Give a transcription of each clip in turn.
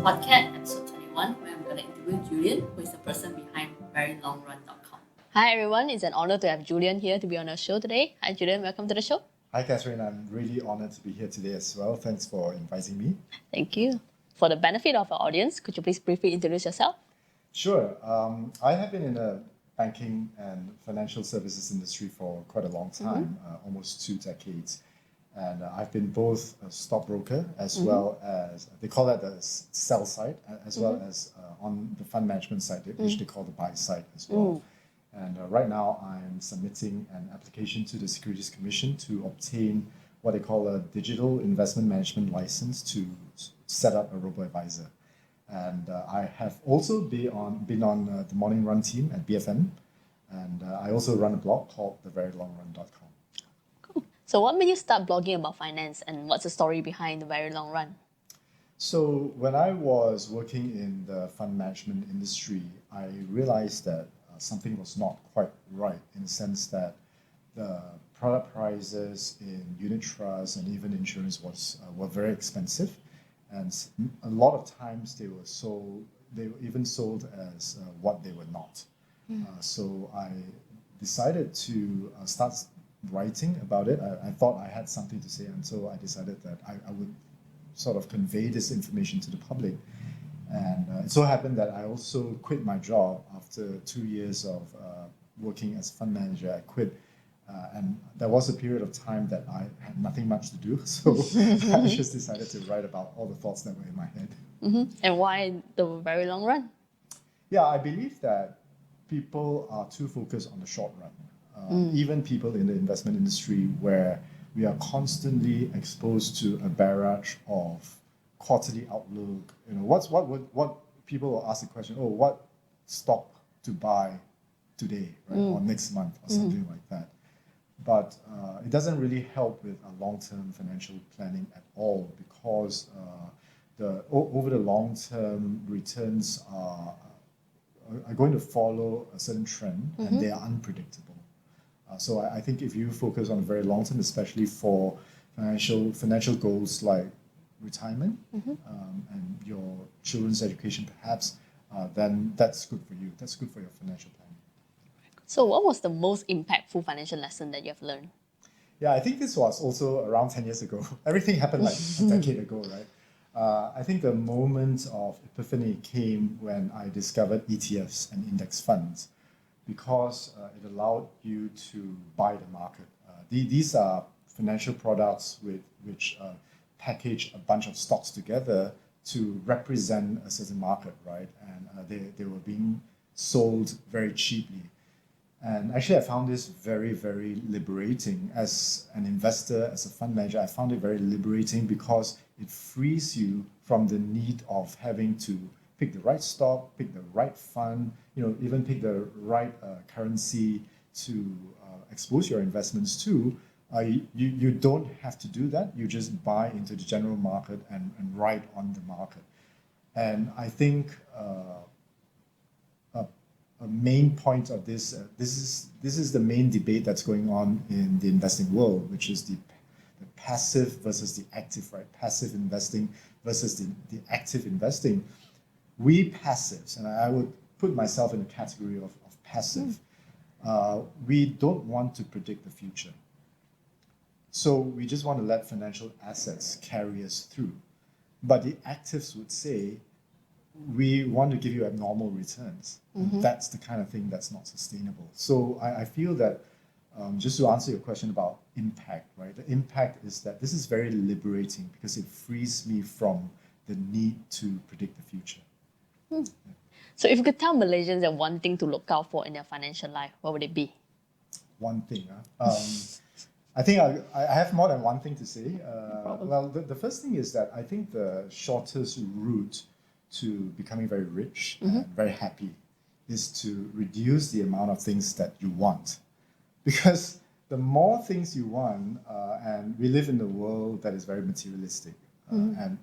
PodCat, episode 21, where I'm going to interview Julian, who is the person behind verylongrun.com. Hi everyone, it's an honor to have Julian here to be on our show today. Hi Julian, welcome to the show. Hi Catherine, I'm really honored to be here today as well. Thanks for inviting me. Thank you. For the benefit of our audience, could you please briefly introduce yourself? Sure. I have been in the banking and financial services industry for quite a long time, almost 2 decades. And I've been both a stockbroker as well as, they call that the sell side, as well as on the fund management side, which they call the buy side as well. And right now I'm submitting an application to the Securities Commission to obtain what they call a digital investment management license to set up a robo-advisor. And I have also been on the morning run team at BFM. And I also run a blog called theverylongrun.com. Cool. So what made you start blogging about finance, and what's the story behind the Very Long Run? So when I was working in the fund management industry, I realized that something was not quite right, in the sense that the product prices in unit trusts and even insurance were very expensive, and a lot of times they were even sold as what they were not. So I decided to start writing about it. I thought I had something to say, and so I decided that I would sort of convey this information to the public. And it so happened that I also quit my job after 2 years of working as a fund manager. I quit, and there was a period of time that I had nothing much to do, so I just decided to write about all the thoughts that were in my head. And why the Very Long Run? Yeah, I believe that people are too focused on the short run. Even people in the investment industry, where we are constantly exposed to a barrage of quarterly outlook. You know, what people will ask the question, oh, what stock to buy today, right, or next month, or something like that. But it doesn't really help with a long-term financial planning at all, because over the long term, returns are going to follow a certain trend, and they are unpredictable. So I think if you focus on a very long term, especially for financial goals like retirement and your children's education perhaps, then that's good for you. That's good for your financial planning. So what was the most impactful financial lesson that you have learned? Yeah, I think this was also around 10 years ago. Everything happened like a decade ago, right? I think the moment of epiphany came when I discovered ETFs and index funds, because it allowed you to buy the market. These are financial products which package a bunch of stocks together to represent a certain market, right? And they were being sold very cheaply. And actually, I found this very, very liberating. As an investor, as a fund manager, I found it very liberating because it frees you from the need of having to pick the right stock, pick the right fund, even pick the right currency to expose your investments to. You don't have to do that. You just buy into the general market and ride on the market. And I think a main point of this is the main debate that's going on in the investing world, which is the passive versus the active, right? Passive investing versus the active investing. We passives, and I would put myself in the category of passive, we don't want to predict the future. So we just want to let financial assets carry us through. But the actives would say, we want to give you abnormal returns. That's the kind of thing that's not sustainable. So I feel that, just to answer your question about impact, right? The impact is that this is very liberating because it frees me from the need to predict the future. So if you could tell Malaysians that one thing to look out for in their financial life, what would it be? One thing, I think I have more than one thing to say. Well, the first thing is that I think the shortest route to becoming very rich and very happy is to reduce the amount of things that you want. Because the more things you want, and we live in a world that is very materialistic, and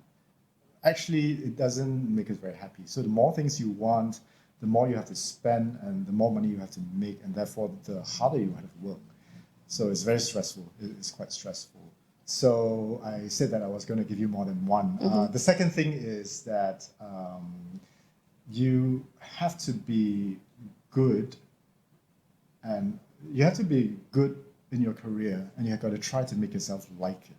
actually it doesn't make us very happy. So the more things you want, the more you have to spend, and the more money you have to make, and therefore the harder you have to work. So it's very stressful. It's quite stressful. So I said that I was going to give you more than one. The second thing is that you have to be good, and you have to be good in your career, and you've got to try to make yourself like it.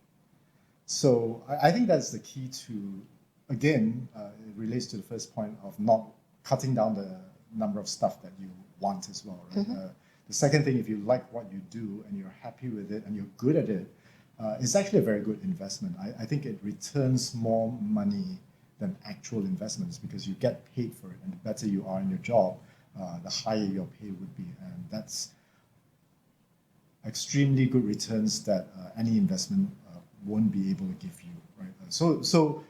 So I think that's the key to, again, it relates to the first point of not cutting down the number of stuff that you want as well, right? The second thing, if you like what you do and you're happy with it and you're good at it, it's actually a very good investment. I think it returns more money than actual investments because you get paid for it, and the better you are in your job, the higher your pay would be, and that's extremely good returns that any investment won't be able to give you, right?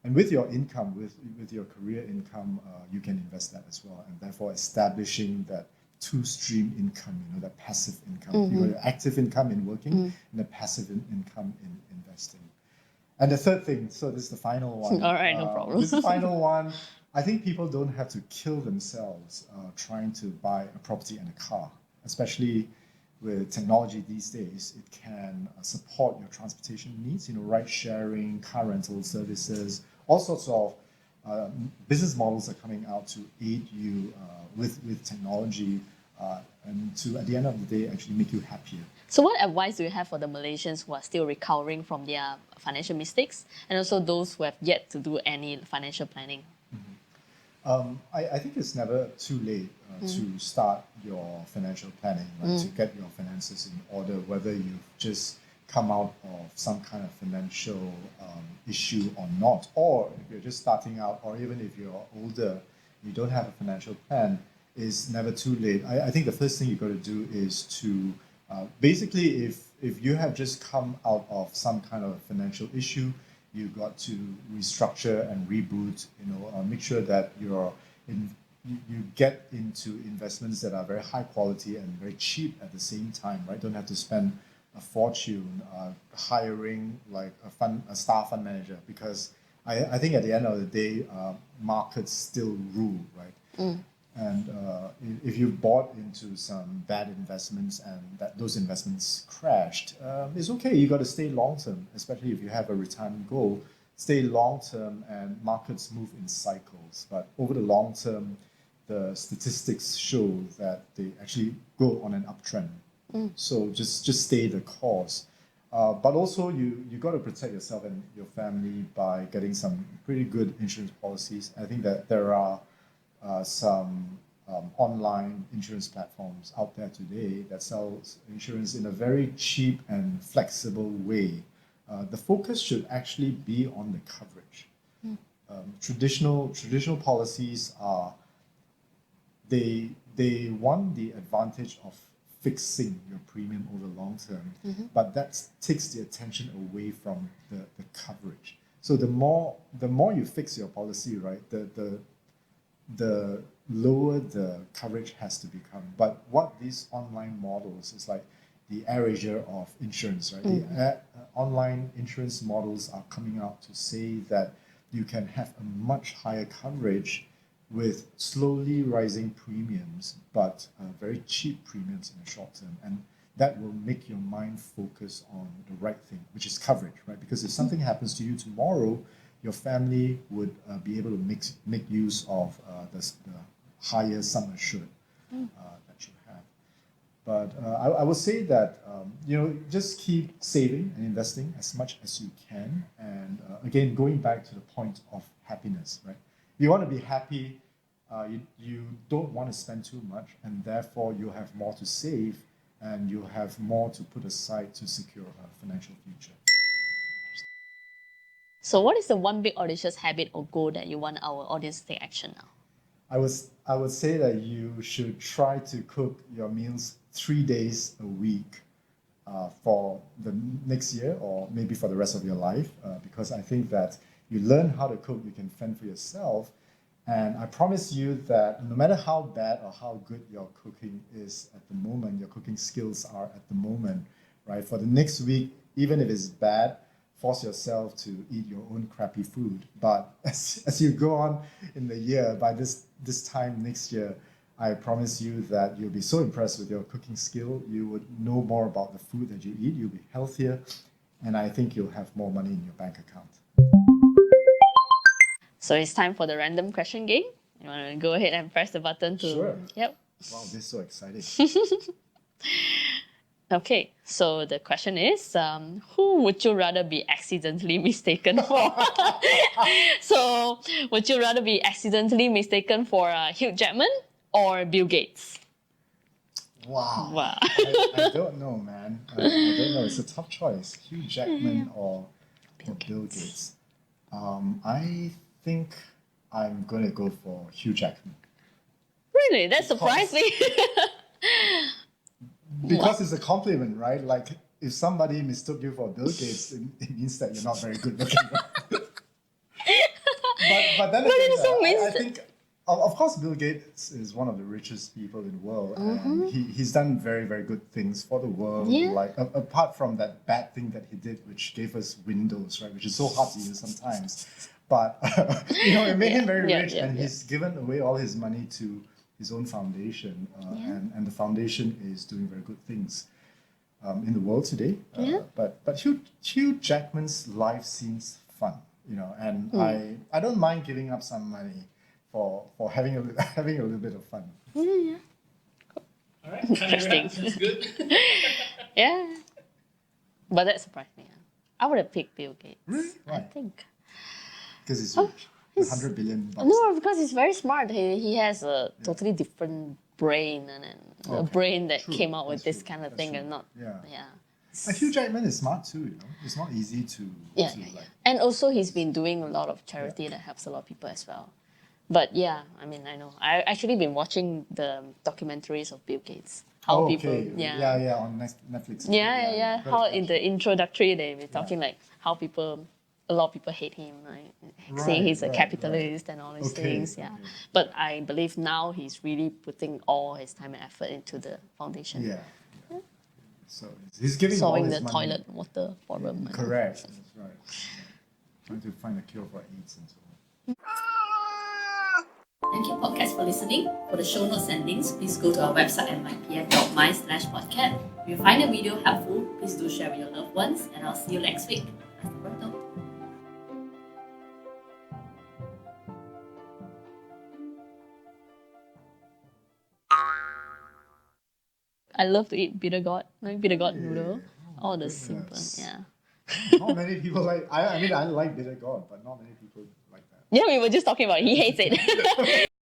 And with your income, with your career income, you can invest that as well, and therefore establishing that two-stream income, that passive income. You got your active income in working and the passive income in investing. And the third thing, so this is the final one. All right, no problem. This final one, I think people don't have to kill themselves trying to buy a property and a car, especially with technology these days. It can support your transportation needs, ride sharing, car rental services, all sorts of business models are coming out to aid you with technology and to, at the end of the day, actually make you happier. So what advice do you have for the Malaysians who are still recovering from their financial mistakes, and also those who have yet to do any financial planning? I think it's never too late to start your financial planning, right? To get your finances in order, whether you've just come out of some kind of financial issue or not, or if you're just starting out, or even if you're older, you don't have a financial plan, it's never too late. I think the first thing you've got to do is to basically, if you have just come out of some kind of financial issue, you got to restructure and reboot. Make sure that you get into investments that are very high quality and very cheap at the same time, right? Don't have to spend a fortune hiring like a star fund manager, because I think at the end of the day, markets still rule, right? And if you bought into some bad investments and those investments crashed, it's okay. You got to stay long term, especially if you have a retirement goal. Stay long term, and markets move in cycles. But over the long term, the statistics show that they actually go on an uptrend. So just stay the course. But also you got to protect yourself and your family by getting some pretty good insurance policies. I think that there are some online insurance platforms out there today that sells insurance in a very cheap and flexible way. The focus should actually be on the coverage. Traditional policies are they want the advantage of fixing your premium over long term, but that takes the attention away from the coverage. So the more you fix your policy, right, the lower the coverage has to become. But what these online models is like the erasure of insurance, right? The online insurance models are coming out to say that you can have a much higher coverage with slowly rising premiums, but very cheap premiums in the short term. And that will make your mind focus on the right thing, which is coverage, right? Because if something happens to you tomorrow, your family would be able to make use of the higher sum assured that you have. But I would say that just keep saving and investing as much as you can. And again, going back to the point of happiness, right? You want to be happy. You don't want to spend too much, and therefore you have more to save, and you have more to put aside to secure a financial future. So what is the one big audacious habit or goal that you want our audience to take action now? I would say that you should try to cook your meals 3 days a week for the next year, or maybe for the rest of your life, because I think that you learn how to cook, you can fend for yourself. And I promise you that no matter how bad or how good your cooking is at the moment, your cooking skills are at the moment, right? For the next week, even if it's bad, force yourself to eat your own crappy food. But as you go on in the year, by this time next year, I promise you that you'll be so impressed with your cooking skill. You would know more about the food that you eat. You'll be healthier, and I think you'll have more money in your bank account. So it's time for the random question game. You want to go ahead and press the button to... Sure. Yep. Wow, this is so exciting. Okay, so the question is, who would you rather be accidentally mistaken for? So, would you rather be accidentally mistaken for Hugh Jackman or Bill Gates? Wow. Wow. I don't know, man. I don't know. It's a tough choice. Hugh Jackman or Bill Gates. I think I'm going to go for Hugh Jackman. Really? That surprised me. Because it's a compliment, right? Like, if somebody mistook you for Bill Gates, it means that you're not very good looking. but then again, it also means I think, of course, Bill Gates is one of the richest people in the world, and he's done very, very good things for the world. Yeah. Like, apart from that bad thing that he did, which gave us Windows, right? Which is so hard to use sometimes. But it made him very rich, and he's given away all his money to his own foundation, and the foundation is doing very good things in the world today. But Hugh Jackman's life seems fun, and I don't mind giving up some money for having a little bit of fun. Yeah. All right. Interesting. That's good. Yeah. But that surprised me. I would have picked Bill Gates. Really? I Why? think. Because he's rich. $100 billion. No, because he's very smart. He has a totally different brain and a brain that True. came out with That's this true. kind of That's thing true. and not. Yeah. Yeah. Hugh Jackman is smart too, It's not easy to Yeah. like. And also he's been doing a lot of charity that helps a lot of people as well. But yeah, I mean, I know. I've actually been watching the documentaries of Bill Gates. How people, on Netflix. Yeah. Got How to in watch the it. introductory they were talking like how a lot of people hate him, right? Saying he's a Right. capitalist and all these things. Yeah. okay. But I believe now he's really putting all his time and effort into the foundation. Yeah. So he's giving all Solving his the money. toilet water problem. and- Correct. That's right. Trying to find a cure for AIDS and so on. Thank you, podcast, for listening. For the show notes and links, please go to our website at mypf.my/podcast. If you find the video helpful, please do share with your loved ones, and I'll see you next week. Hasta pronto. I love to eat bitter gourd, like bitter gourd noodle. Oh, All the goodness. simple, yeah. Not many people like. I mean, I like bitter gourd, but not many people like that. Yeah, we were just talking about it. He hates it.